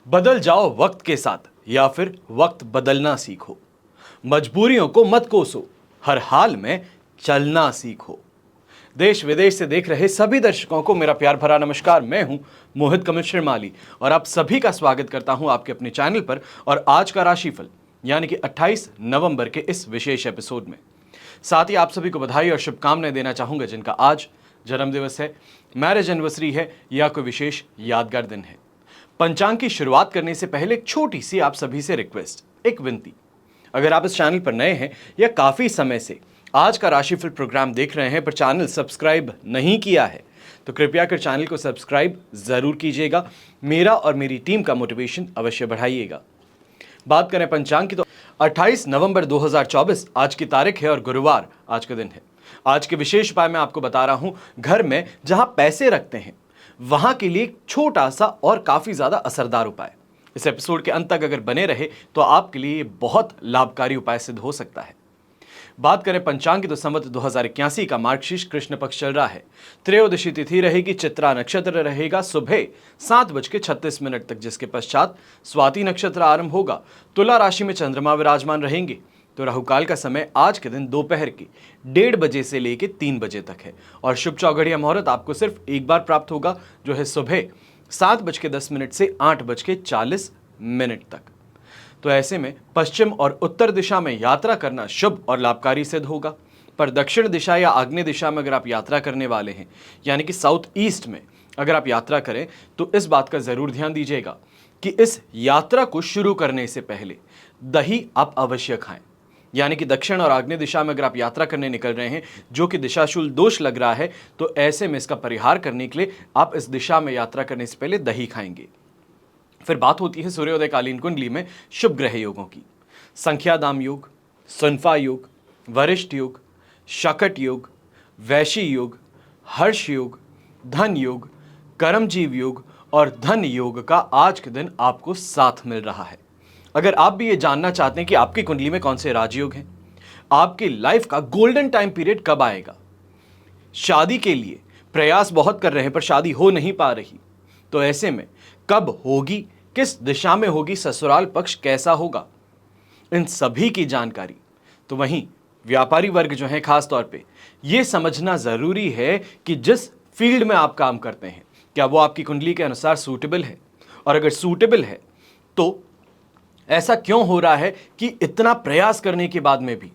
बदल जाओ वक्त के साथ या फिर वक्त बदलना सीखो। मजबूरियों को मत कोसो, हर हाल में चलना सीखो। देश विदेश से देख रहे सभी दर्शकों को मेरा प्यार भरा नमस्कार। मैं हूं मोहित कमिश्नर माली और आप सभी का स्वागत करता हूं आपके अपने चैनल पर और आज का राशिफल यानी कि 28 नवंबर के इस विशेष एपिसोड में। साथ ही आप सभी को बधाई और शुभकामनाएं देना चाहूंगा जिनका आज जन्मदिवस है, मैरिज एनिवर्सरी है या कोई विशेष यादगार दिन है। पंचांग की शुरुआत करने से पहले एक छोटी सी आप सभी से रिक्वेस्ट, एक विनती। अगर आप इस चैनल पर नए हैं या काफी समय से आज का राशिफल प्रोग्राम देख रहे हैं पर चैनल सब्सक्राइब नहीं किया है तो कृपया कर चैनल को सब्सक्राइब जरूर कीजिएगा। मेरा और मेरी टीम का मोटिवेशन अवश्य बढ़ाइएगा। बात करें पंचांग की तो 28 नवंबर 2024 आज की तारीख है और गुरुवार आज का दिन है। आज के विशेष उपाय मैं आपको बता रहा हूं। घर में जहां पैसे रखते हैं वहां के लिए एक छोटा सा और काफी ज्यादा असरदार उपाय। इस एपिसोड के अंत तक अगर बने रहे तो आपके लिए ये बहुत लाभकारी उपाय सिद्ध हो सकता है। बात करें पंचांग की तो संवत 2081 का मार्गशीर्ष कृष्ण पक्ष चल रहा है। त्रयोदशी तिथि रहेगी, चित्रा नक्षत्र रहेगा सुबह 7:36 तक, जिसके पश्चात स्वाति नक्षत्र आरंभ होगा। तुला राशि में चंद्रमा विराजमान रहेंगे। तो राहुकाल का समय आज के दिन दोपहर के 1:30 बजे से लेकर 3 बजे तक है और शुभ चौघड़िया मुहूर्त आपको सिर्फ एक बार प्राप्त होगा जो है सुबह 7:10 से 8:40 तक। तो ऐसे में पश्चिम और उत्तर दिशा में यात्रा करना शुभ और लाभकारी सिद्ध होगा। पर दक्षिण दिशा या आग्नेय दिशा में अगर आप यात्रा करने वाले हैं यानी कि साउथ ईस्ट में अगर आप यात्रा करें तो इस बात का जरूर ध्यान दीजिएगा कि इस यात्रा को शुरू करने से पहले दही आप अवश्य खाएं। यानी कि दक्षिण और आग्नेय दिशा में अगर आप यात्रा करने निकल रहे हैं जो कि दिशाशूल दोष लग रहा है तो ऐसे में इसका परिहार करने के लिए आप इस दिशा में यात्रा करने से पहले दही खाएंगे। फिर बात होती है सूर्योदय कालीन कुंडली में शुभ ग्रह योगों की। संख्याधाम योग, सुनफा योग, वरिष्ठ योग, शकट योग, वैशी योग, हर्ष योग, धन योग, कर्मजीव योग और धन योग का आज के दिन आपको साथ मिल रहा है। अगर आप भी ये जानना चाहते हैं कि आपकी कुंडली में कौन से राजयोग हैं, आपकी लाइफ का गोल्डन टाइम पीरियड कब आएगा, शादी के लिए प्रयास बहुत कर रहे हैं पर शादी हो नहीं पा रही तो ऐसे में कब होगी, किस दिशा में होगी, ससुराल पक्ष कैसा होगा, इन सभी की जानकारी। तो वहीं व्यापारी वर्ग जो है खास तौर पे ये समझना जरूरी है कि जिस फील्ड में आप काम करते हैं क्या वो आपकी कुंडली के अनुसार सूटेबल है, और अगर सूटेबल है तो ऐसा क्यों हो रहा है कि इतना प्रयास करने के बाद में भी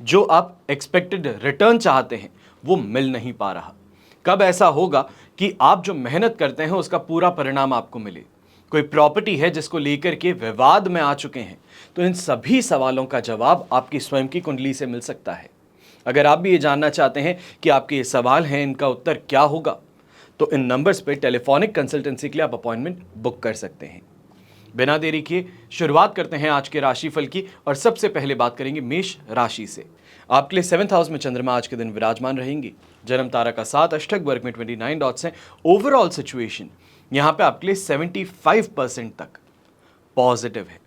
जो आप एक्सपेक्टेड रिटर्न चाहते हैं वो मिल नहीं पा रहा। कब ऐसा होगा कि आप जो मेहनत करते हैं उसका पूरा परिणाम आपको मिले। कोई प्रॉपर्टी है जिसको लेकर के विवाद में आ चुके हैं तो इन सभी सवालों का जवाब आपकी स्वयं की कुंडली से मिल सकता है। अगर आप भी ये जानना चाहते हैं कि आपके ये सवाल हैं इनका उत्तर क्या होगा तो इन नंबर्स पे टेलीफोनिक कंसल्टेंसी के लिए आप अपॉइंटमेंट बुक कर सकते हैं। बिना देरी किए शुरुआत करते हैं आज के राशिफल की और सबसे पहले बात करेंगे मेष राशि से। आपके लिए 7th हाउस में चंद्रमा आज के दिन विराजमान रहेंगे। जन्म तारा का 7 अष्टक वर्ग में 29 डॉट्स हैं। ओवरऑल सिचुएशन यहां पे आपके लिए 75% तक पॉजिटिव है।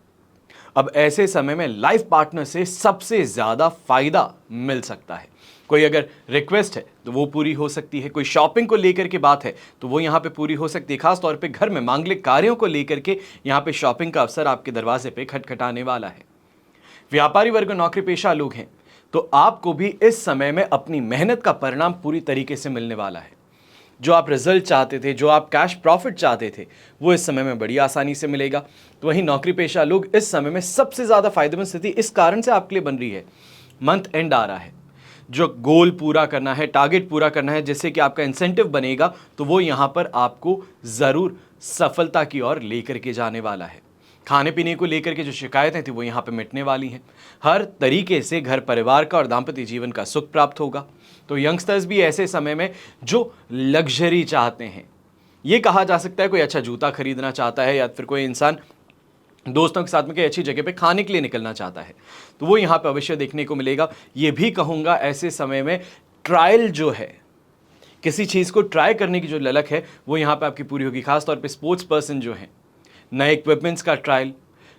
अब ऐसे समय में लाइफ पार्टनर से सबसे ज्यादा फायदा मिल सकता है। कोई अगर रिक्वेस्ट है तो वो पूरी हो सकती है, कोई शॉपिंग को लेकर के बात है तो वो यहाँ पे पूरी हो सकती है। खास तौर पे घर में मांगलिक कार्यों को लेकर के यहाँ पे शॉपिंग का अवसर आपके दरवाजे पे खटखटाने वाला है। व्यापारी वर्ग नौकरी पेशा लोग हैं तो आपको भी इस समय में अपनी मेहनत का परिणाम पूरी तरीके से मिलने वाला है। जो आप रिजल्ट चाहते थे, जो आप कैश प्रॉफिट चाहते थे वो इस समय में बड़ी आसानी से मिलेगा। तो वहीं नौकरी पेशा लोग इस समय में सबसे ज्यादा फायदेमंद स्थिति इस कारण से आपके लिए बन रही है, मंथ एंड आ रहा है, जो गोल पूरा करना है, टारगेट पूरा करना है, जिससे कि आपका इंसेंटिव बनेगा तो वो यहाँ पर आपको जरूर सफलता की ओर लेकर के जाने वाला है। खाने पीने को लेकर के जो शिकायतें थी वो यहाँ पे मिटने वाली हैं। हर तरीके से घर परिवार का और दाम्पत्य जीवन का सुख प्राप्त होगा। तो यंगस्टर्स भी ऐसे समय में जो लग्जरी चाहते हैं, ये कहा जा सकता है कोई अच्छा जूता खरीदना चाहता है या फिर कोई इंसान दोस्तों के साथ में कई अच्छी जगह पे खाने के लिए निकलना चाहता है तो वो यहाँ पे अवश्य देखने को मिलेगा। ये भी कहूँगा ऐसे समय में ट्रायल जो है, किसी चीज़ को ट्राई करने की जो ललक है वो यहाँ पे आपकी पूरी होगी। खास तौर पे स्पोर्ट्स पर्सन जो हैं, नए इक्विपमेंट्स का ट्रायल,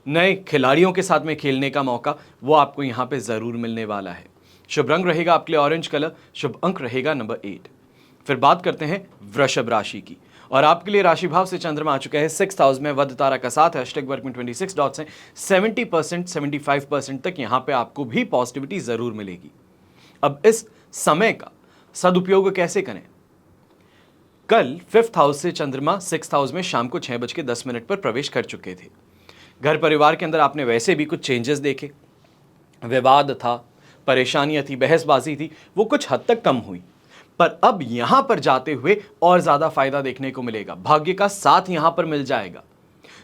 नए खिलाड़ियों के साथ में खेलने का मौका वो आपको यहाँ पे ज़रूर मिलने वाला है। शुभ रंग रहेगा आपके लिए ऑरेंज कलर, शुभ अंक रहेगा नंबर 8। फिर बात करते हैं वृषभ राशि की और आपके लिए राशि भाव से चंद्रमा आ चुका है 6th हाउस में, वध तारा का साथ, हैशटैग वर्क में 26 डॉट्स हैं। 70% 75% तक यहां पे आपको भी पॉजिटिविटी जरूर मिलेगी। अब इस समय का सदुपयोग कैसे करें? कल 5th हाउस से चंद्रमा 6th हाउस में शाम को 6:10 पर प्रवेश कर चुके थे। घर परिवार के अंदर आपने वैसे भी कुछ चेंजेस देखे, विवाद था, परेशानियां थी, बहसबाजी थी, वो कुछ हद तक कम हुई। पर अब यहां पर जाते हुए और ज्यादा फायदा देखने को मिलेगा। भाग्य का साथ यहां पर मिल जाएगा।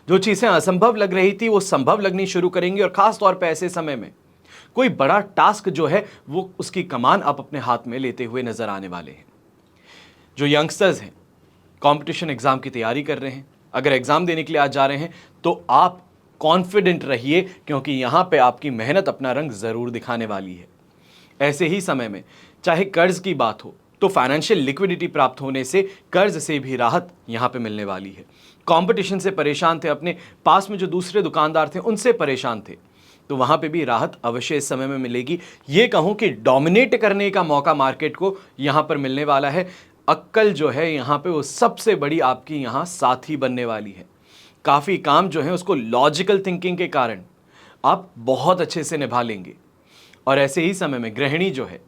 जो चीजें असंभव लग रही थी वो संभव लगनी शुरू करेंगी, और खास तौर पर ऐसे समय में कोई बड़ा टास्क जो है वो उसकी कमान आप अपने हाथ में लेते हुए नजर आने वाले हैं। जो यंगस्टर्स हैं, कंपटीशन एग्जाम की तैयारी कर रहे हैं, अगर एग्जाम देने के लिए आज जा रहे हैं तो आप कॉन्फिडेंट रहिए, क्योंकि यहां पे आपकी मेहनत अपना रंग जरूर दिखाने वाली है। ऐसे ही समय में चाहे कर्ज की बात हो तो फाइनेंशियल लिक्विडिटी प्राप्त होने से कर्ज से भी राहत यहां पे मिलने वाली है। कंपटीशन से परेशान थे, अपने पास में जो दूसरे दुकानदार थे उनसे परेशान थे, तो वहां पे भी राहत अवश्य इस समय में मिलेगी। ये कहूं कि डोमिनेट करने का मौका मार्केट को यहां पर मिलने वाला है। अक्कल जो है यहां पे वो सबसे बड़ी आपकी यहां साथी बनने वाली है। काफी काम जो है उसको लॉजिकल थिंकिंग के कारण आप बहुत अच्छे से निभा लेंगे। और ऐसे ही समय में गृहिणी जो है,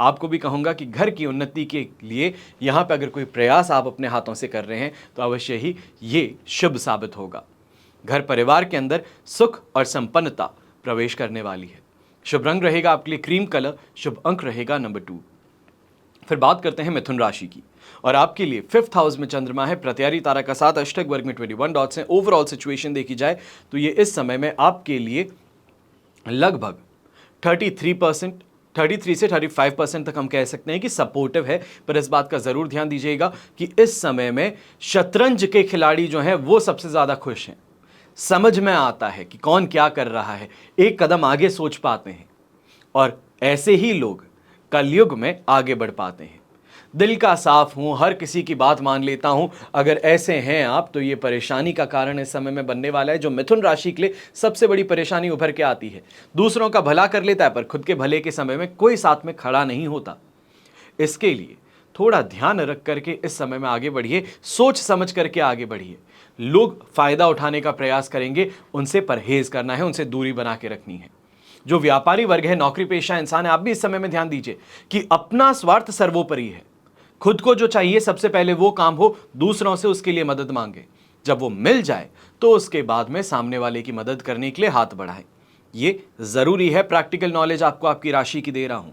आपको भी कहूंगा कि घर की उन्नति के लिए यहां पर अगर कोई प्रयास आप अपने हाथों से कर रहे हैं तो अवश्य ही ये शुभ साबित होगा। घर परिवार के अंदर सुख और संपन्नता प्रवेश करने वाली है। शुभ रंग रहेगा आपके लिए क्रीम कलर, शुभ अंक रहेगा नंबर 2। फिर बात करते हैं मिथुन राशि की, और आपके लिए 5th हाउस में चंद्रमा है, प्रत्यारी तारा का साथ, अष्टक वर्ग में 21 डॉट्स हैं। ओवरऑल सिचुएशन देखी जाए तो ये इस समय में आपके लिए लगभग 33 से 35% तक हम कह सकते हैं कि सपोर्टिव है। पर इस बात का जरूर ध्यान दीजिएगा कि इस समय में शतरंज के खिलाड़ी जो हैं वो सबसे ज्यादा खुश हैं। समझ में आता है कि कौन क्या कर रहा है, एक कदम आगे सोच पाते हैं, और ऐसे ही लोग कलयुग में आगे बढ़ पाते हैं। दिल का साफ हूं, हर किसी की बात मान लेता हूं, अगर ऐसे हैं आप तो ये परेशानी का कारण इस समय में बनने वाला है। जो मिथुन राशि के लिए सबसे बड़ी परेशानी उभर के आती है, दूसरों का भला कर लेता है पर खुद के भले के समय में कोई साथ में खड़ा नहीं होता। इसके लिए थोड़ा ध्यान रख करके इस समय में आगे बढ़िए, सोच समझ करके आगे बढ़िए। लोग फायदा उठाने का प्रयास करेंगे, उनसे परहेज करना है, उनसे दूरी बना के रखनी है। जो व्यापारी वर्ग है, नौकरी पेशा इंसान है, आप भी इस समय में ध्यान दीजिए कि अपना स्वार्थ सर्वोपरि है। खुद को जो चाहिए सबसे पहले वो काम हो, दूसरों से उसके लिए मदद मांगे। जब वो मिल जाए तो उसके बाद में सामने वाले की मदद करने के लिए हाथ बढ़ाएं। ये जरूरी है। प्रैक्टिकल नॉलेज आपको आपकी राशि की दे रहा हूं।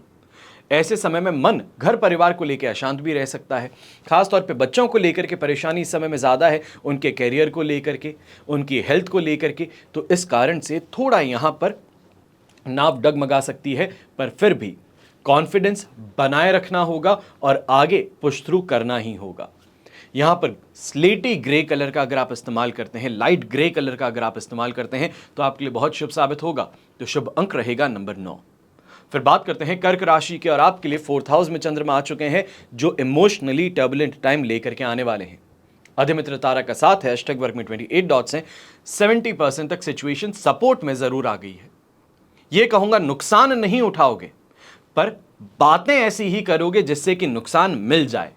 ऐसे समय में मन घर परिवार को लेकर अशांत भी रह सकता है। खासतौर पे बच्चों को लेकर के परेशानी इस समय में ज़्यादा है, उनके कैरियर को लेकर के, उनकी हेल्थ को लेकर के। तो इस कारण से थोड़ा यहाँ पर नाव डगमगा सकती है, पर फिर भी कॉन्फिडेंस बनाए रखना होगा और आगे पुश थ्रू करना ही होगा। यहां पर स्लेटी ग्रे कलर का अगर आप इस्तेमाल करते हैं, लाइट ग्रे कलर का अगर आप इस्तेमाल करते हैं तो आपके लिए बहुत शुभ साबित होगा। तो शुभ अंक रहेगा नंबर 9। फिर बात करते हैं कर्क राशि के, और आपके लिए 4th हाउस में चंद्रमा आ चुके हैं, जो इमोशनली टर्बुलेंट टाइम लेकर के आने वाले हैं। अधिमित्र तारा का साथ है, हैशटैग वर्क में 28 डॉट्स हैं। 70% तक सिचुएशन सपोर्ट में जरूर आ गई है। यह कहूंगा नुकसान नहीं उठाओगे, पर बातें ऐसी ही करोगे जिससे कि नुकसान मिल जाए,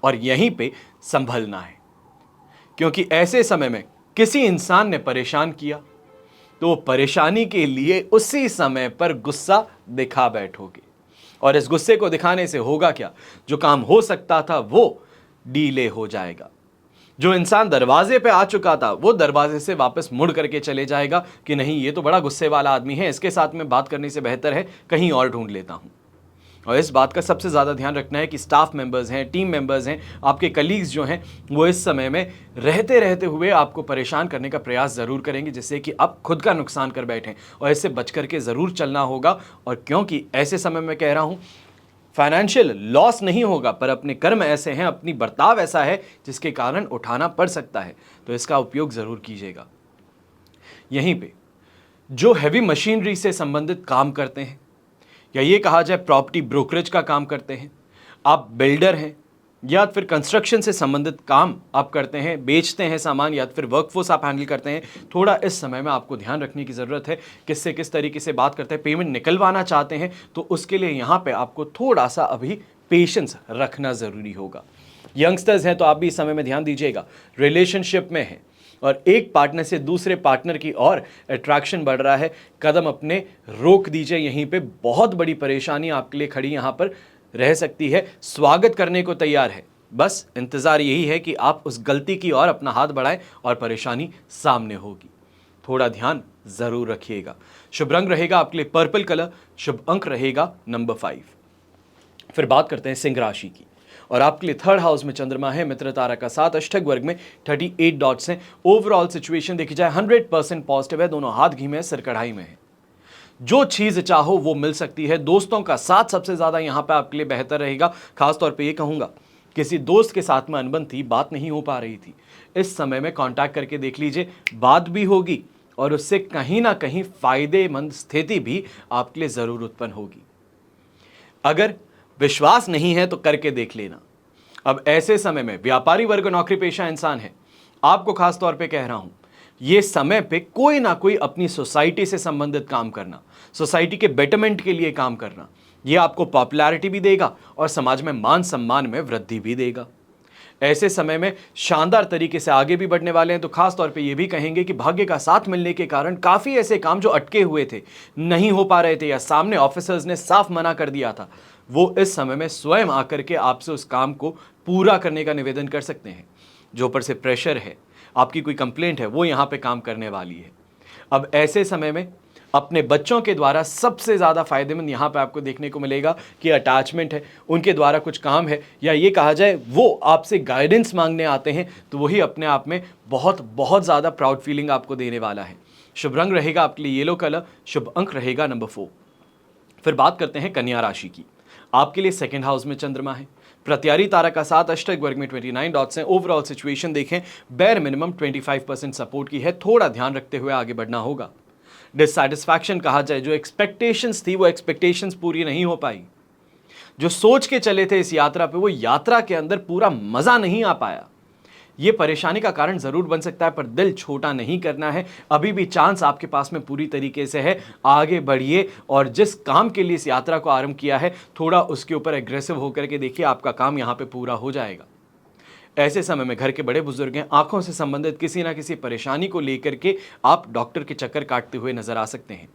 और यहीं पे संभलना है। क्योंकि ऐसे समय में किसी इंसान ने परेशान किया तो परेशानी के लिए उसी समय पर गुस्सा दिखा बैठोगे, और इस गुस्से को दिखाने से होगा क्या, जो काम हो सकता था वो डीले हो जाएगा। जो इंसान दरवाजे पे आ चुका था वो दरवाजे से वापस मुड़ करके चले जाएगा कि नहीं, ये तो बड़ा गुस्से वाला आदमी है, इसके साथ में बात करने से बेहतर है कहीं और ढूंढ लेता हूं। और इस बात का सबसे ज़्यादा ध्यान रखना है कि स्टाफ मेंबर्स हैं, टीम मेंबर्स हैं, आपके कलीग्स जो हैं वो इस समय में रहते रहते हुए आपको परेशान करने का प्रयास ज़रूर करेंगे, जिससे कि आप खुद का नुकसान कर बैठें, और इससे बच करके ज़रूर चलना होगा। और क्योंकि ऐसे समय में कह रहा हूँ फाइनेंशियल लॉस नहीं होगा, पर अपने कर्म ऐसे हैं, अपनी बर्ताव ऐसा है जिसके कारण उठाना पड़ सकता है, तो इसका उपयोग ज़रूर कीजिएगा। यहीं पे जो हैवी मशीनरी से संबंधित काम करते हैं, या ये कहा जाए प्रॉपर्टी ब्रोकरेज का काम करते हैं, आप बिल्डर हैं या फिर कंस्ट्रक्शन से संबंधित काम आप करते हैं, बेचते हैं सामान, या फिर वर्कफोर्स आप हैंडल करते हैं, थोड़ा इस समय में आपको ध्यान रखने की ज़रूरत है। किससे किस तरीके से बात करते हैं, पेमेंट निकलवाना चाहते हैं तो उसके लिए यहाँ पे आपको थोड़ा सा अभी पेशेंस रखना ज़रूरी होगा। यंगस्टर्स हैं तो आप भी इस समय में ध्यान दीजिएगा, रिलेशनशिप में हैं और एक पार्टनर से दूसरे पार्टनर की ओर अट्रैक्शन बढ़ रहा है, कदम अपने रोक दीजिए, यहीं पे बहुत बड़ी परेशानी आपके लिए खड़ी यहां पर रह सकती है। स्वागत करने को तैयार है, बस इंतजार यही है कि आप उस गलती की ओर अपना हाथ बढ़ाएं और परेशानी सामने होगी। थोड़ा ध्यान जरूर रखिएगा। शुभ रंग रहेगा आपके लिए पर्पल कलर, शुभ अंक रहेगा नंबर 5। फिर बात करते हैं सिंह राशि की और आपके लिए थर्ड हाउस में चंद्रमा है, मित्र तारा का साथ, अष्टक वर्ग में 38 डॉट्स हैं। ओवरऑल सिचुएशन देखी जाए 100% पॉजिटिव है, दोनों हाथ घी में, सिर कढ़ाई में है। जो चीज चाहो वो मिल सकती है। दोस्तों का साथ सबसे ज्यादा यहां पे आपके लिए बेहतर रहेगा। खासतौर पे ये कहूंगा, किसी दोस्त के साथ में अनबन थी, बात नहीं हो पा रही थी, इस समय में कांटेक्ट करके देख लीजिए, बात भी होगी और उससे कहीं ना कहीं फायदेमंद स्थिति भी आपके लिए जरूर उत्पन्न होगी। अगर विश्वास नहीं है तो करके देख लेना। अब ऐसे समय में व्यापारी वर्ग, नौकरी पेशा इंसान है, आपको खास तौर पे कह रहा हूं, ये समय पे कोई ना कोई अपनी सोसाइटी से संबंधित काम करना, सोसाइटी के बेटरमेंट के लिए काम करना, ये आपको पॉपुलैरिटी भी देगा और समाज में मान सम्मान में वृद्धि भी देगा। ऐसे समय में शानदार तरीके से आगे भी बढ़ने वाले हैं। तो खास तौर पे ये भी कहेंगे कि भाग्य का साथ मिलने के कारण काफी ऐसे काम जो अटके हुए थे, नहीं हो पा रहे थे या सामने ऑफिसर्स ने साफ मना कर दिया था, वो इस समय में स्वयं आकर के आपसे उस काम को पूरा करने का निवेदन कर सकते हैं। जो ऊपर से प्रेशर है, आपकी कोई कंप्लेंट है, वो यहाँ पे काम करने वाली है। अब ऐसे समय में अपने बच्चों के द्वारा सबसे ज़्यादा फायदेमंद यहाँ पे आपको देखने को मिलेगा कि अटैचमेंट है, उनके द्वारा कुछ काम है, या ये कहा जाए वो आपसे गाइडेंस मांगने आते हैं, तो वही अपने आप में बहुत बहुत ज़्यादा प्राउड फीलिंग आपको देने वाला है। शुभ रंग रहेगा आपके लिए येलो कलर, शुभ अंक रहेगा नंबर 4। फिर बात करते हैं कन्या राशि की। आपके लिए सेकंड हाउस में चंद्रमा है, प्रत्यारी तारा का साथ, अष्टक वर्ग में 29 डॉट्स हैं। ओवरऑल सिचुएशन देखें, बेर मिनिमम 25% सपोर्ट की है, थोड़ा ध्यान रखते हुए आगे बढ़ना होगा। डिससैटिस्फैक्शन कहा जाए, जो एक्सपेक्टेशंस थी वो एक्सपेक्टेशंस पूरी नहीं हो पाई। जो सोच के चले थे इस यात्रा पे, वो यात्रा के अंदर पूरा मजा नहीं आ पाया। ये परेशानी का कारण जरूर बन सकता है, पर दिल छोटा नहीं करना है। अभी भी चांस आपके पास में पूरी तरीके से है, आगे बढ़िए और जिस काम के लिए इस यात्रा को आरंभ किया है, थोड़ा उसके ऊपर एग्रेसिव होकर के देखिए, आपका काम यहाँ पे पूरा हो जाएगा। ऐसे समय में घर के बड़े बुजुर्ग हैं, आंखों से संबंधित किसी ना किसी परेशानी को लेकर के आप डॉक्टर के चक्कर काटते हुए नजर आ सकते हैं।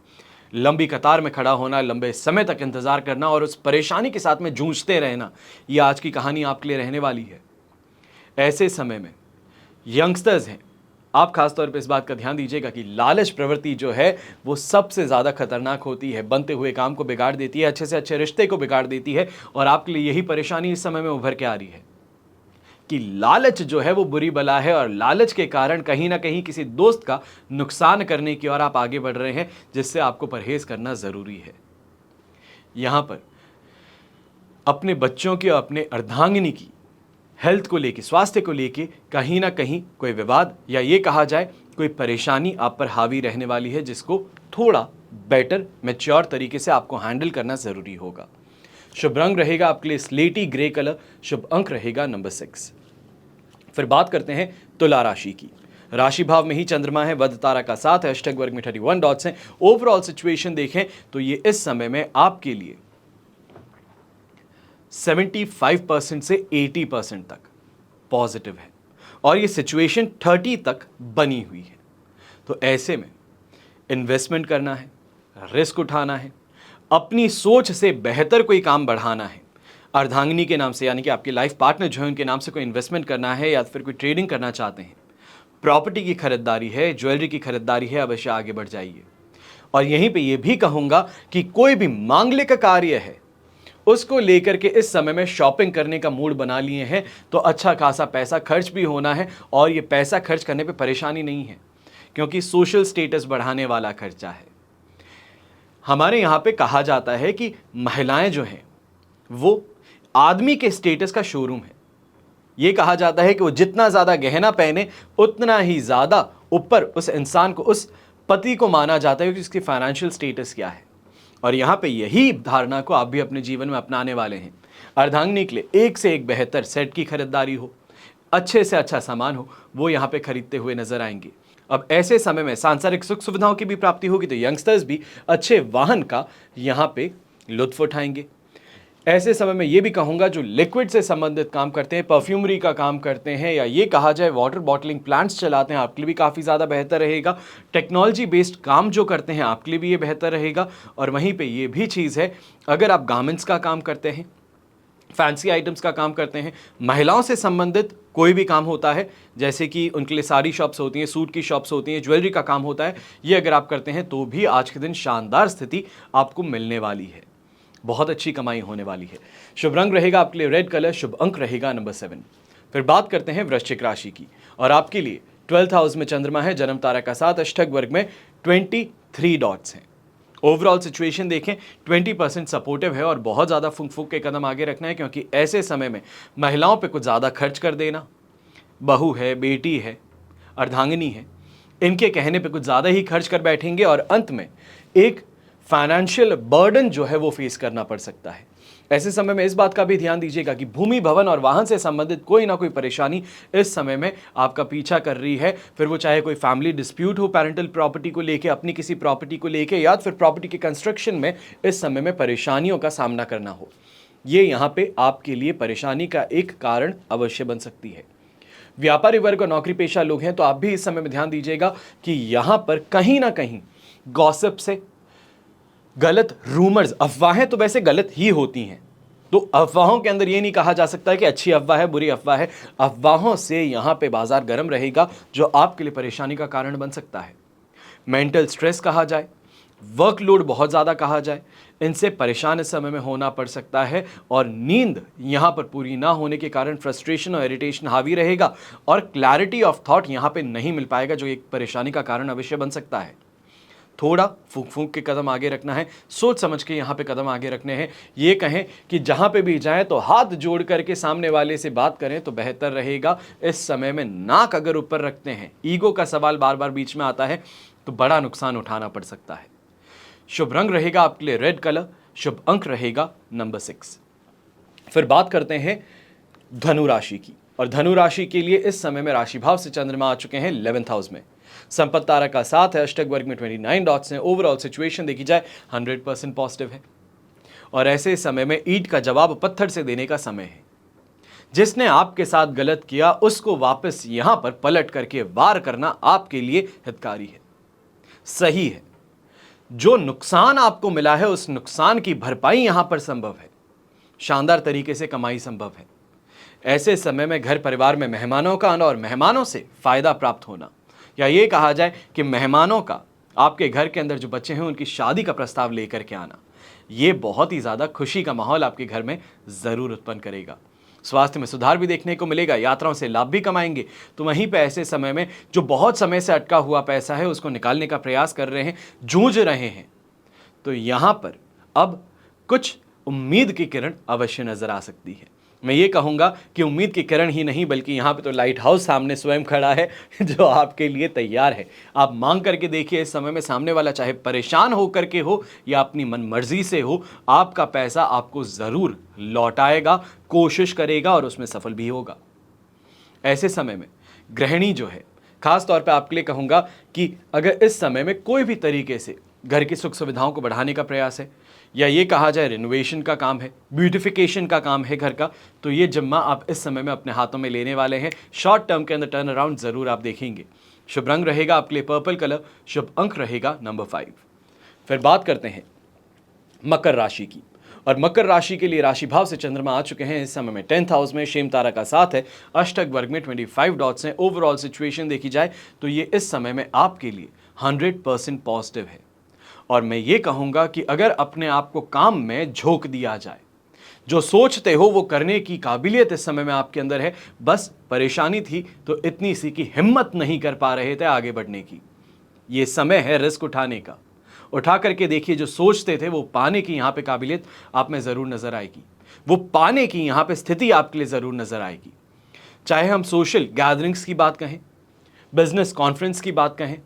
लंबी कतार में खड़ा होना, लंबे समय तक इंतजार करना और उस परेशानी के साथ में जूझते रहना, ये आज की कहानी आपके लिए रहने वाली है। ऐसे समय में यंगस्टर्स हैं, आप खासतौर पे इस बात का ध्यान दीजिएगा कि लालच प्रवृत्ति जो है वो सबसे ज़्यादा खतरनाक होती है, बनते हुए काम को बिगाड़ देती है, अच्छे से अच्छे रिश्ते को बिगाड़ देती है। और आपके लिए यही परेशानी इस समय में उभर के आ रही है कि लालच जो है वो बुरी बला है और लालच के कारण कहीं ना कहीं किसी दोस्त का नुकसान करने की ओर आप आगे बढ़ रहे हैं, जिससे आपको परहेज करना ज़रूरी है। यहाँ पर अपने बच्चों की और अपने अर्धांगिनी की हेल्थ को लेके, स्वास्थ्य को लेके कहीं ना कहीं कोई विवाद या ये कहा जाए कोई परेशानी आप पर हावी रहने वाली है, जिसको थोड़ा बेटर मैच्योर तरीके से आपको हैंडल करना ज़रूरी होगा। शुभ रंग रहेगा आपके लिए स्लेटी ग्रे कलर, शुभ अंक रहेगा नंबर 6। फिर बात करते हैं तुला राशि की। राशि भाव में ही चंद्रमा है, वध तारा का साथ है, अष्टक वर्ग में 31 डॉट्स हैं। ओवरऑल सिचुएशन देखें तो ये इस समय में आपके लिए 75% से 80% तक पॉजिटिव है और ये सिचुएशन 30 तक बनी हुई है। तो ऐसे में इन्वेस्टमेंट करना है, रिस्क उठाना है, अपनी सोच से बेहतर कोई काम बढ़ाना है, अर्धांगिनी के नाम से यानी कि आपके लाइफ पार्टनर जो है उनके नाम से कोई इन्वेस्टमेंट करना है या फिर कोई ट्रेडिंग करना चाहते हैं, प्रॉपर्टी की खरीदारी है, ज्वेलरी की खरीदारी है, अवश्य आगे बढ़ जाइए। और यहीं पे ये भी कहूंगा कि कोई भी मांगलिक कार्य है उसको लेकर के इस समय में शॉपिंग करने का मूड बना लिए हैं तो अच्छा खासा पैसा खर्च भी होना है। और ये पैसा खर्च करने पे परेशानी नहीं है, क्योंकि सोशल स्टेटस बढ़ाने वाला खर्चा है। हमारे यहाँ पे कहा जाता है कि महिलाएं जो हैं वो आदमी के स्टेटस का शोरूम है। ये कहा जाता है कि वो जितना ज़्यादा गहना पहने उतना ही ज़्यादा ऊपर उस इंसान को, उस पति को माना जाता है कि उसकी फाइनेंशियल स्टेटस क्या है। और यहाँ पे यही धारणा को आप भी अपने जीवन में अपनाने वाले हैं। अर्धांगिनी के लिए एक से एक बेहतर सेट की खरीदारी हो, अच्छे से अच्छा सामान हो, वो यहाँ पे खरीदते हुए नजर आएंगे। अब ऐसे समय में सांसारिक सुख सुविधाओं की भी प्राप्ति होगी, तो यंगस्टर्स भी अच्छे वाहन का यहाँ पे लुत्फ उठाएंगे। ऐसे समय में ये भी कहूँगा जो लिक्विड से संबंधित काम करते हैं, परफ्यूमरी का काम करते हैं, या ये कहा जाए वाटर बॉटलिंग प्लांट्स चलाते हैं, आपके लिए भी काफ़ी ज़्यादा बेहतर रहेगा। टेक्नोलॉजी बेस्ड काम जो करते हैं आपके लिए भी ये बेहतर रहेगा। और वहीं पे ये भी चीज़ है, अगर आप गारमेंट्स का काम करते हैं, फैंसी आइटम्स का काम करते हैं, महिलाओं से संबंधित कोई भी काम होता है, जैसे कि उनके लिए साड़ी शॉप्स होती हैं, सूट की शॉप्स होती हैं, ज्वेलरी का काम होता है, ये अगर आप करते हैं तो भी आज के दिन शानदार स्थिति आपको मिलने वाली है, बहुत अच्छी कमाई होने वाली है। शुभ रंग रहेगा आपके लिए रेड कलर, शुभ अंक रहेगा नंबर 7। फिर बात करते हैं वृश्चिक राशि की, और आपके लिए 12th हाउस में चंद्रमा है, जन्म तारा का 7, अष्टक वर्ग में 23 डॉट्स हैं। ओवरऑल सिचुएशन देखें 20% सपोर्टिव है, और बहुत ज़्यादा फूंक फूंक के कदम आगे रखना है, क्योंकि ऐसे समय में महिलाओं पे कुछ ज़्यादा खर्च कर देना, बहू है, बेटी है, अर्धांगिनी है, इनके कहने पे कुछ ज़्यादा ही खर्च कर बैठेंगे, और अंत में एक फाइनेंशियल बर्डन जो है वो फेस करना पड़ सकता है। ऐसे समय में इस बात का भी ध्यान दीजिएगा कि भूमि, भवन और वाहन से संबंधित कोई ना कोई परेशानी इस समय में आपका पीछा कर रही है। फिर वो चाहे कोई फैमिली डिस्प्यूट हो, पैरेंटल प्रॉपर्टी को लेके, अपनी किसी प्रॉपर्टी को लेके, या फिर प्रॉपर्टी के कंस्ट्रक्शन में इस समय में परेशानियों का सामना करना हो, ये यहाँ पे आपके लिए परेशानी का एक कारण अवश्य बन सकती है। व्यापारी वर्ग और नौकरी पेशा लोग हैं तो आप भी इस समय में ध्यान दीजिएगा कि यहाँ पर कहीं ना कहीं गॉसिप से, गलत रूमर्स, अफवाहें तो वैसे गलत ही होती हैं, तो अफवाहों के अंदर ये नहीं कहा जा सकता है कि अच्छी अफवाह है, बुरी अफवाह है। अफवाहों से यहाँ पे बाजार गर्म रहेगा, जो आपके लिए परेशानी का कारण बन सकता है। मेंटल स्ट्रेस कहा जाए, वर्कलोड बहुत ज़्यादा कहा जाए, इनसे परेशान इस समय में होना पड़ सकता है, और नींद यहाँ पर पूरी ना होने के कारण फ्रस्ट्रेशन और इरिटेशन हावी रहेगा, और क्लैरिटी ऑफ थॉट यहाँ पे नहीं मिल पाएगा, जो एक परेशानी का कारण अवश्य बन सकता है। थोड़ा फूंक फूंक के कदम आगे रखना है, सोच समझ के यहाँ पे कदम आगे रखने हैं। ये कहें कि जहाँ पे भी जाएं तो हाथ जोड़ करके सामने वाले से बात करें तो बेहतर रहेगा। इस समय में नाक अगर ऊपर रखते हैं, ईगो का सवाल बार बार बीच में आता है, तो बड़ा नुकसान उठाना पड़ सकता है। शुभ रंग रहेगा आपके लिए रेड कलर, शुभ अंक रहेगा नंबर 6। फिर बात करते हैं धनु राशि की, और धनु राशि के लिए इस समय में राशि भाव से चंद्रमा आ चुके हैं 11th हाउस में। संपत्ति तारा का 7 है, अष्टक वर्ग में 29 डॉट्स हैं। ओवरऑल सिचुएशन देखी जाए 100% पॉजिटिव है, और ऐसे समय में ईंट का जवाब पत्थर से देने का समय है। जिसने आपके साथ गलत किया उसको वापस यहां पर पलट करके वार करना आपके लिए हितकारी है, सही है। जो नुकसान आपको मिला है उस नुकसान की भरपाई यहां पर संभव है, शानदार तरीके से कमाई संभव है। ऐसे समय में घर परिवार में मेहमानों का आना और मेहमानों से फायदा प्राप्त होना, या ये कहा जाए कि मेहमानों का आपके घर के अंदर जो बच्चे हैं उनकी शादी का प्रस्ताव लेकर के आना, ये बहुत ही ज़्यादा खुशी का माहौल आपके घर में ज़रूर उत्पन्न करेगा। स्वास्थ्य में सुधार भी देखने को मिलेगा, यात्राओं से लाभ भी कमाएंगे। तो वहीं पे ऐसे समय में जो बहुत समय से अटका हुआ पैसा है उसको निकालने का प्रयास कर रहे हैं, जूझ रहे हैं, तो यहाँ पर अब कुछ उम्मीद की किरण अवश्य नजर आ सकती है। मैं ये कहूँगा कि उम्मीद की किरण ही नहीं बल्कि यहाँ पे तो लाइट हाउस सामने स्वयं खड़ा है जो आपके लिए तैयार है। आप मांग करके देखिए, इस समय में सामने वाला चाहे परेशान हो करके हो या अपनी मन मर्जी से हो, आपका पैसा आपको ज़रूर लौटाएगा, कोशिश करेगा और उसमें सफल भी होगा। ऐसे समय में गृहिणी जो है, खास तौर पे आपके लिए कहूँगा कि अगर इस समय में कोई भी तरीके से घर की सुख सुविधाओं को बढ़ाने का प्रयास है, या ये कहा जाए रिनोवेशन का काम है, ब्यूटिफिकेशन का काम है घर का, तो ये जिम्मा आप इस समय में अपने हाथों में लेने वाले हैं। शॉर्ट टर्म के अंदर टर्न अराउंड ज़रूर आप देखेंगे। शुभ रंग रहेगा आपके लिए पर्पल कलर, शुभ अंक रहेगा नंबर 5। फिर बात करते हैं मकर राशि की, और मकर राशि के लिए राशि भाव से चंद्रमा आ चुके हैं इस समय में 10th हाउस में। शेम तारा का 7 है, अष्टक वर्ग में 25 डॉट्स हैं। ओवरऑल सिचुएशन देखी जाए तो ये इस समय में आपके लिए 100% पॉजिटिव है, और मैं ये कहूँगा कि अगर अपने आप को काम में झोंक दिया जाए, जो सोचते हो वो करने की काबिलियत इस समय में आपके अंदर है। बस परेशानी थी तो इतनी सी कि हिम्मत नहीं कर पा रहे थे आगे बढ़ने की। ये समय है रिस्क उठाने का, उठा करके देखिए। जो सोचते थे वो पाने की यहाँ पे काबिलियत आप में ज़रूर नज़र आएगी, वो पाने की यहाँ पे स्थिति आपके लिए ज़रूर नज़र आएगी। चाहे हम सोशल गैदरिंग्स की बात कहें, बिजनेस कॉन्फ्रेंस की बात कहें,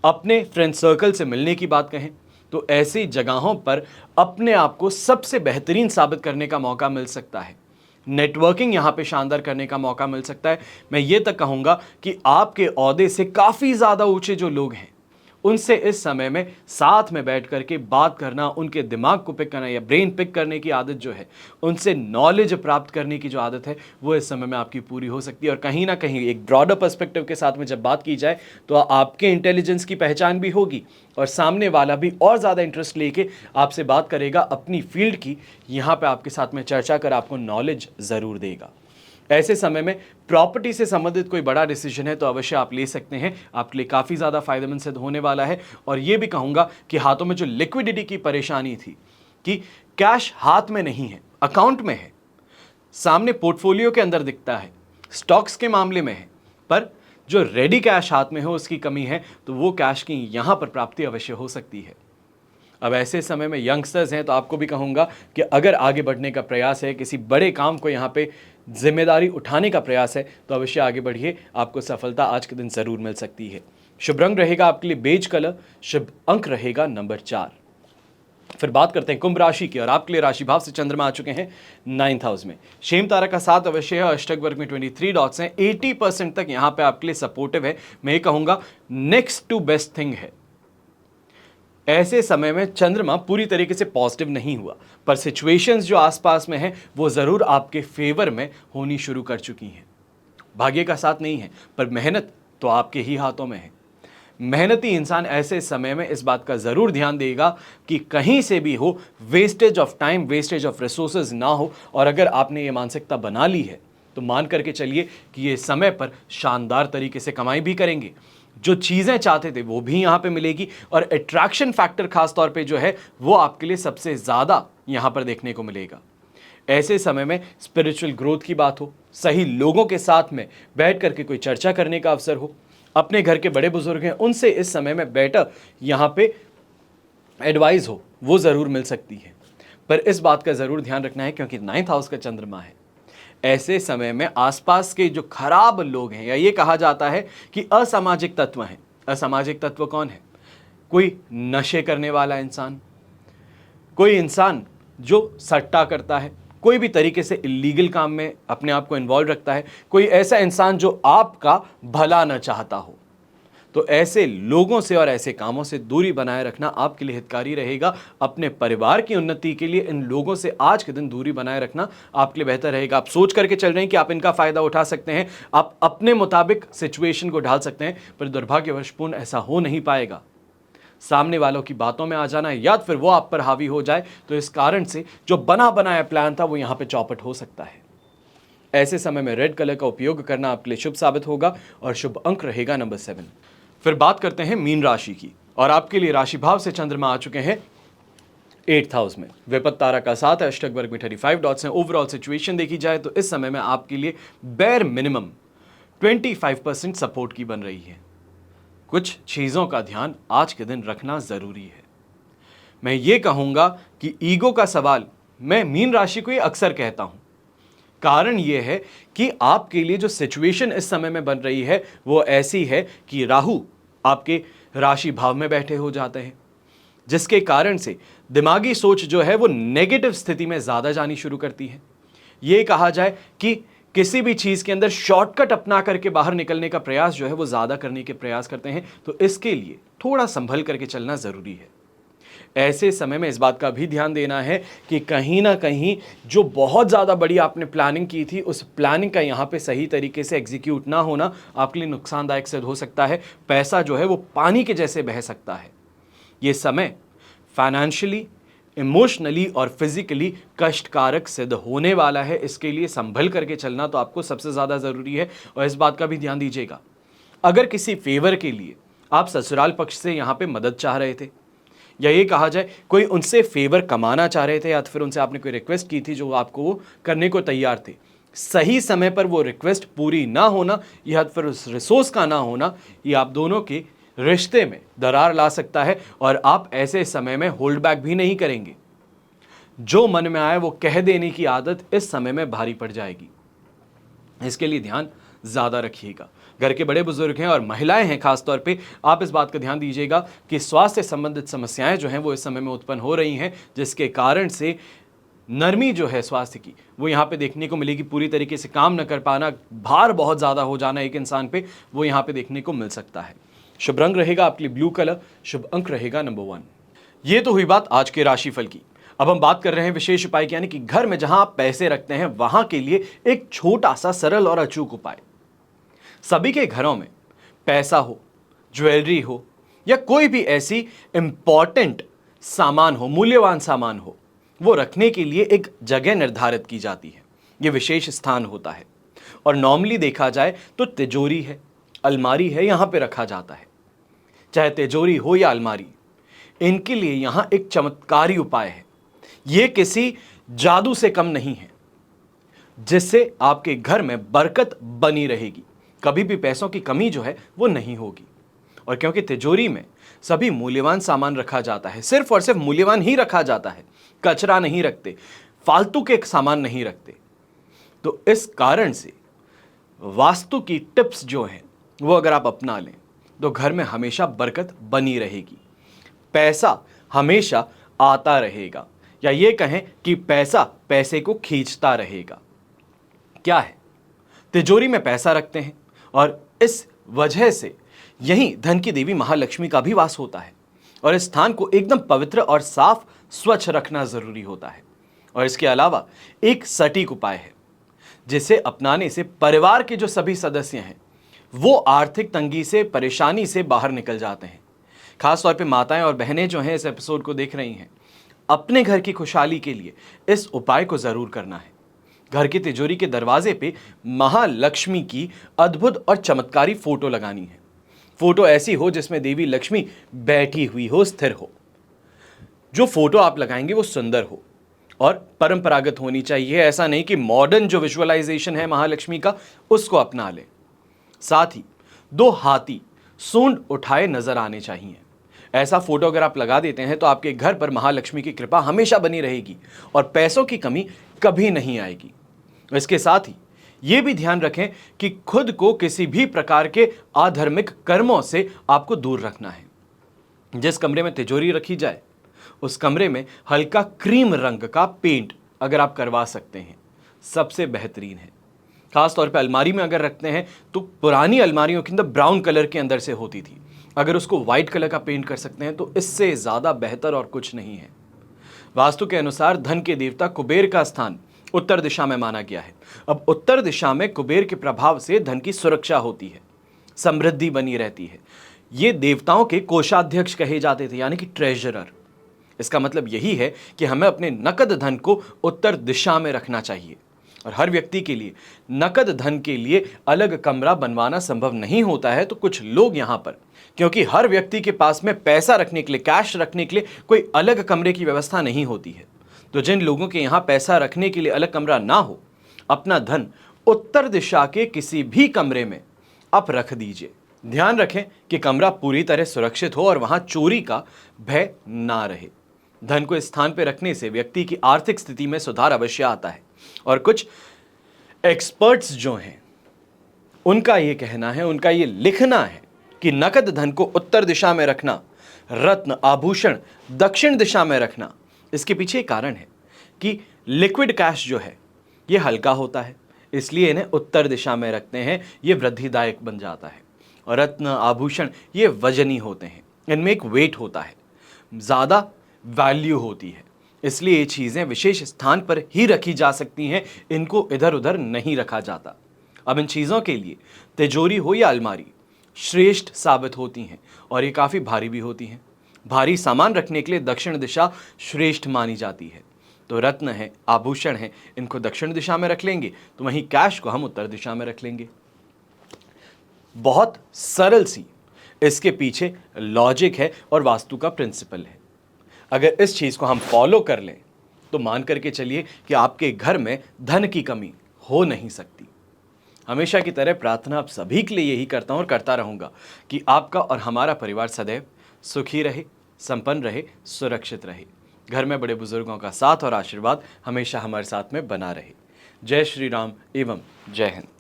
अपने फ्रेंड सर्कल से मिलने की बात कहें, तो ऐसी जगहों पर अपने आप को सबसे बेहतरीन साबित करने का मौका मिल सकता है। नेटवर्किंग यहाँ पे शानदार करने का मौका मिल सकता है। मैं ये तक कहूँगा कि आपके ओहदे से काफ़ी ज़्यादा ऊंचे जो लोग हैं उनसे इस समय में साथ में बैठ करके बात करना, उनके दिमाग को पिक करना या ब्रेन पिक करने की आदत जो है, उनसे नॉलेज प्राप्त करने की जो आदत है, वो इस समय में आपकी पूरी हो सकती है। और कहीं ना कहीं एक ब्रॉडर पर्सपेक्टिव के साथ में जब बात की जाए तो आपके इंटेलिजेंस की पहचान भी होगी और सामने वाला भी और ज़्यादा इंटरेस्ट लेके आपसे बात करेगा अपनी फील्ड की। यहाँ पे आपके साथ में चर्चा कर आपको नॉलेज ज़रूर देगा। ऐसे समय में प्रॉपर्टी से संबंधित कोई बड़ा डिसीजन है तो अवश्य आप ले सकते हैं, आपके लिए काफ़ी ज़्यादा फायदेमंद सिद्ध होने वाला है। और ये भी कहूँगा कि हाथों में जो लिक्विडिटी की परेशानी थी कि कैश हाथ में नहीं है, अकाउंट में है, सामने पोर्टफोलियो के अंदर दिखता है, स्टॉक्स के मामले में है, पर जो रेडी कैश हाथ में हो उसकी कमी है, तो वो कैश की यहाँ पर प्राप्ति अवश्य हो सकती है। अब ऐसे समय में यंगस्टर्स हैं तो आपको भी कहूँगा कि अगर आगे बढ़ने का प्रयास है, किसी बड़े काम को यहाँ पे जिम्मेदारी उठाने का प्रयास है, तो अवश्य आगे बढ़िए, आपको सफलता आज के दिन ज़रूर मिल सकती है। शुभ रंग रहेगा आपके लिए बेज कलर, शुभ अंक रहेगा नंबर 4। फिर बात करते हैं कुंभ राशि की और आपके लिए राशि भाव से चंद्रमा आ चुके हैं 9th हाउस में। शेम तारा का साथ अवश्य है, अष्टक वर्ग में 23 डॉट्स हैं, 80% तक यहाँ पे आपके लिए सपोर्टिव है। मैं ये कहूँगा नेक्स्ट टू बेस्ट थिंग है। ऐसे समय में चंद्रमा पूरी तरीके से पॉजिटिव नहीं हुआ, पर सिचुएशंस जो आसपास में हैं वो ज़रूर आपके फेवर में होनी शुरू कर चुकी हैं। भाग्य का साथ नहीं है, पर मेहनत तो आपके ही हाथों में है। मेहनती इंसान ऐसे समय में इस बात का ज़रूर ध्यान देगा कि कहीं से भी हो wastage of time, wastage of resources ना हो। और अगर आपने ये मानसिकता बना ली है तो मान करके चलिए कि ये समय पर शानदार तरीके से कमाई भी करेंगे। जो चीज़ें चाहते थे वो भी यहाँ पे मिलेगी और अट्रैक्शन फैक्टर खास तौर पे जो है वो आपके लिए सबसे ज़्यादा यहाँ पर देखने को मिलेगा। ऐसे समय में स्पिरिचुअल ग्रोथ की बात हो, सही लोगों के साथ में बैठ करके कोई चर्चा करने का अवसर हो, अपने घर के बड़े बुजुर्ग हैं उनसे इस समय में बेटर यहाँ पे एडवाइस हो, वो ज़रूर मिल सकती है। पर इस बात का ज़रूर ध्यान रखना है क्योंकि 9th हाउस का चंद्रमा है। ऐसे समय में आसपास के जो खराब लोग हैं, या ये कहा जाता है कि असामाजिक तत्व हैं। असामाजिक तत्व कौन है? कोई नशे करने वाला इंसान, कोई इंसान जो सट्टा करता है, कोई भी तरीके से इलीगल काम में अपने आप को इन्वॉल्व रखता है, कोई ऐसा इंसान जो आपका भला न चाहता हो। तो ऐसे लोगों से और ऐसे कामों से दूरी बनाए रखना आपके लिए हितकारी रहेगा। अपने परिवार की उन्नति के लिए इन लोगों से आज के दिन दूरी बनाए रखना आपके लिए बेहतर रहेगा। आप सोच करके चल रहे हैं कि आप इनका फ़ायदा उठा सकते हैं, आप अपने मुताबिक सिचुएशन को ढाल सकते हैं, पर दुर्भाग्यवशपूर्ण ऐसा हो नहीं पाएगा। सामने वालों की बातों में आ जाना या फिर वो आप पर हावी हो जाए, तो इस कारण से जो बना बनाया प्लान था वो यहाँ पे चौपट हो सकता है। ऐसे समय में रेड कलर का उपयोग करना आपके लिए शुभ साबित होगा और शुभ अंक रहेगा नंबर 7। फिर बात करते हैं मीन राशि की और आपके लिए राशि भाव से चंद्रमा आ चुके हैं 8th हाउस में। विपत्त तारा का साथ है, अष्टक वर्ग में 35 डॉट्स हैं। ओवरऑल सिचुएशन देखी जाए तो इस समय में आपके लिए बेर मिनिमम 25% सपोर्ट की बन रही है। कुछ चीज़ों का ध्यान आज के दिन रखना ज़रूरी है। मैं ये कहूँगा कि ईगो का सवाल मैं मीन राशि को ये अक्सर कहता हूँ। कारण ये है कि आपके लिए जो सिचुएशन इस समय में बन रही है वो ऐसी है कि राहु आपके राशि भाव में बैठे हो जाते हैं, जिसके कारण से दिमागी सोच जो है वो नेगेटिव स्थिति में ज़्यादा जानी शुरू करती है। ये कहा जाए कि किसी भी चीज़ के अंदर शॉर्टकट अपना करके बाहर निकलने का प्रयास जो है वो ज़्यादा करने के प्रयास करते हैं। तो इसके लिए थोड़ा संभल करके चलना ज़रूरी है। ऐसे समय में इस बात का भी ध्यान देना है कि कहीं ना कहीं जो बहुत ज़्यादा बड़ी आपने प्लानिंग की थी उस प्लानिंग का यहाँ पे सही तरीके से एग्जीक्यूट ना होना आपके लिए नुकसानदायक सिद्ध हो सकता है। पैसा जो है वो पानी के जैसे बह सकता है। ये समय फाइनेंशियली, इमोशनली और फिजिकली कष्टकारक सिद्ध होने वाला है। इसके लिए संभल करके चलना तो आपको सबसे ज़्यादा ज़रूरी है। और इस बात का भी ध्यान दीजिएगा, अगर किसी फेवर के लिए आप ससुराल पक्ष से यहाँ पे मदद चाह रहे थे, या ये कहा जाए कोई उनसे फेवर कमाना चाह रहे थे, या फिर उनसे आपने कोई रिक्वेस्ट की थी जो आपको वो करने को तैयार थे, सही समय पर वो रिक्वेस्ट पूरी ना होना या फिर उस रिसोर्स का ना होना, ये आप दोनों के रिश्ते में दरार ला सकता है। और आप ऐसे समय में होल्ड बैक भी नहीं करेंगे। जो मन में आए वो कह देने की आदत इस समय में भारी पड़ जाएगी। इसके लिए ध्यान ज़्यादा रखिएगा। घर के बड़े बुजुर्ग हैं और महिलाएं हैं खास तौर पे, आप इस बात का ध्यान दीजिएगा कि स्वास्थ्य संबंधित समस्याएं जो हैं वो इस समय में उत्पन्न हो रही हैं, जिसके कारण से नरमी जो है स्वास्थ्य की वो यहाँ पे देखने को मिलेगी। पूरी तरीके से काम न कर पाना, भार बहुत ज़्यादा हो जाना एक इंसान पे, वो यहाँ पे देखने को मिल सकता है। शुभ रंग रहेगा आपके लिए ब्लू कलर, शुभ अंक रहेगा नंबर 1। ये तो हुई बात आज के राशिफल की। अब हम बात कर रहे हैं विशेष उपाय की, यानी कि घर में जहां आप पैसे रखते हैं वहां के लिए एक छोटा सा सरल और अचूक उपाय। सभी के घरों में पैसा हो, ज्वेलरी हो या कोई भी ऐसी इंपॉर्टेंट सामान हो, मूल्यवान सामान हो, वो रखने के लिए एक जगह निर्धारित की जाती है। ये विशेष स्थान होता है और नॉर्मली देखा जाए तो तिजोरी है, अलमारी है, यहां पे रखा जाता है। चाहे तिजोरी हो या अलमारी, इनके लिए यहां एक चमत्कारी उपाय है। ये किसी जादू से कम नहीं है, जिससे आपके घर में बरकत बनी रहेगी। कभी भी पैसों की कमी जो है वो नहीं होगी। और क्योंकि तिजोरी में सभी मूल्यवान सामान रखा जाता है, सिर्फ और सिर्फ मूल्यवान ही रखा जाता है, कचरा नहीं रखते, फालतू के सामान नहीं रखते, तो इस कारण से वास्तु की टिप्स जो हैं वो अगर आप अपना लें तो घर में हमेशा बरकत बनी रहेगी, पैसा हमेशा आता रहेगा, या ये कहें कि पैसा पैसे को खींचता रहेगा। क्या है, तिजोरी में पैसा रखते हैं और इस वजह से यहीं धन की देवी महालक्ष्मी का भी वास होता है। और इस स्थान को एकदम पवित्र और साफ स्वच्छ रखना जरूरी होता है। और इसके अलावा एक सटीक उपाय है, जिसे अपनाने से परिवार के जो सभी सदस्य हैं वो आर्थिक तंगी से, परेशानी से बाहर निकल जाते हैं। खासतौर पे माताएं और बहनें जो हैं इस एपिसोड को देख रही हैं, अपने घर की खुशहाली के लिए इस उपाय को जरूर करना है। घर की तिजोरी के दरवाजे पे महालक्ष्मी की अद्भुत और चमत्कारी फोटो लगानी है। फोटो ऐसी हो जिसमें देवी लक्ष्मी बैठी हुई हो, स्थिर हो। जो फोटो आप लगाएंगे वो सुंदर हो और परंपरागत होनी चाहिए। ऐसा नहीं कि मॉडर्न जो विजुअलाइजेशन है महालक्ष्मी का उसको अपना ले। साथ ही 2 हाथी सूंड उठाए नजर आने चाहिए। ऐसा फोटो अगर आप लगा देते हैं तो आपके घर पर महालक्ष्मी की कृपा हमेशा बनी रहेगी और पैसों की कमी कभी नहीं आएगी। इसके साथ ही यह भी ध्यान रखें कि खुद को किसी भी प्रकार के आधार्मिक कर्मों से आपको दूर रखना है। जिस कमरे में तिजोरी रखी जाए उस कमरे में हल्का क्रीम रंग का पेंट अगर आप करवा सकते हैं सबसे बेहतरीन है। खास तौर पे अलमारी में अगर रखते हैं तो पुरानी अलमारियों के अंदर ब्राउन कलर के अंदर से होती थी, अगर उसको व्हाइट कलर का पेंट कर सकते हैं तो इससे ज़्यादा बेहतर और कुछ नहीं है। वास्तु के अनुसार धन के देवता कुबेर का स्थान उत्तर दिशा में माना गया है। अब उत्तर दिशा में कुबेर के प्रभाव से धन की सुरक्षा होती है, समृद्धि बनी रहती है। ये देवताओं के कोषाध्यक्ष कहे जाते थे, यानी कि ट्रेजरर। इसका मतलब यही है कि हमें अपने नकद धन को उत्तर दिशा में रखना चाहिए। और हर व्यक्ति के लिए नकद धन के लिए अलग कमरा बनवाना संभव नहीं होता है। तो कुछ लोग यहाँ पर, क्योंकि हर व्यक्ति के पास में पैसा रखने के लिए, कैश रखने के लिए कोई अलग कमरे की व्यवस्था नहीं होती है, तो जिन लोगों के यहाँ पैसा रखने के लिए अलग कमरा ना हो, अपना धन उत्तर दिशा के किसी भी कमरे में आप रख दीजिए। ध्यान रखें कि कमरा पूरी तरह सुरक्षित हो और वहां चोरी का भय ना रहे। धन को इस स्थान पर रखने से व्यक्ति की आर्थिक स्थिति में सुधार अवश्य आता है। और कुछ एक्सपर्ट्स जो हैं उनका ये कहना है, उनका ये लिखना है कि नकद धन को उत्तर दिशा में रखना, रत्न आभूषण दक्षिण दिशा में रखना, इसके पीछे एक कारण है कि लिक्विड कैश जो है ये हल्का होता है, इसलिए इन्हें उत्तर दिशा में रखते हैं। ये वृद्धिदायक बन जाता है। और रत्न आभूषण ये वजनी होते हैं, इनमें एक वेट होता है, ज़्यादा वैल्यू होती है, इसलिए ये चीज़ें विशेष स्थान पर ही रखी जा सकती हैं, इनको इधर उधर नहीं रखा जाता। अब इन चीज़ों के लिए तिजोरी हो या अलमारी श्रेष्ठ साबित होती हैं और ये काफ़ी भारी भी होती हैं। भारी सामान रखने के लिए दक्षिण दिशा श्रेष्ठ मानी जाती है। तो रत्न है, आभूषण है, इनको दक्षिण दिशा में रख लेंगे, तो वहीं कैश को हम उत्तर दिशा में रख लेंगे। बहुत सरल सी इसके पीछे लॉजिक है और वास्तु का प्रिंसिपल है। अगर इस चीज़ को हम फॉलो कर लें तो मान करके चलिए कि आपके घर में धन की कमी हो नहीं सकती। हमेशा की तरह प्रार्थना आप सभी के लिए यही करता हूं और करता रहूंगा कि आपका और हमारा परिवार सदैव सुखी रहे, संपन्न रहे, सुरक्षित रहे। घर में बड़े बुजुर्गों का साथ और आशीर्वाद हमेशा हमारे साथ में बना रहे। जय श्री राम एवं जय हिंद।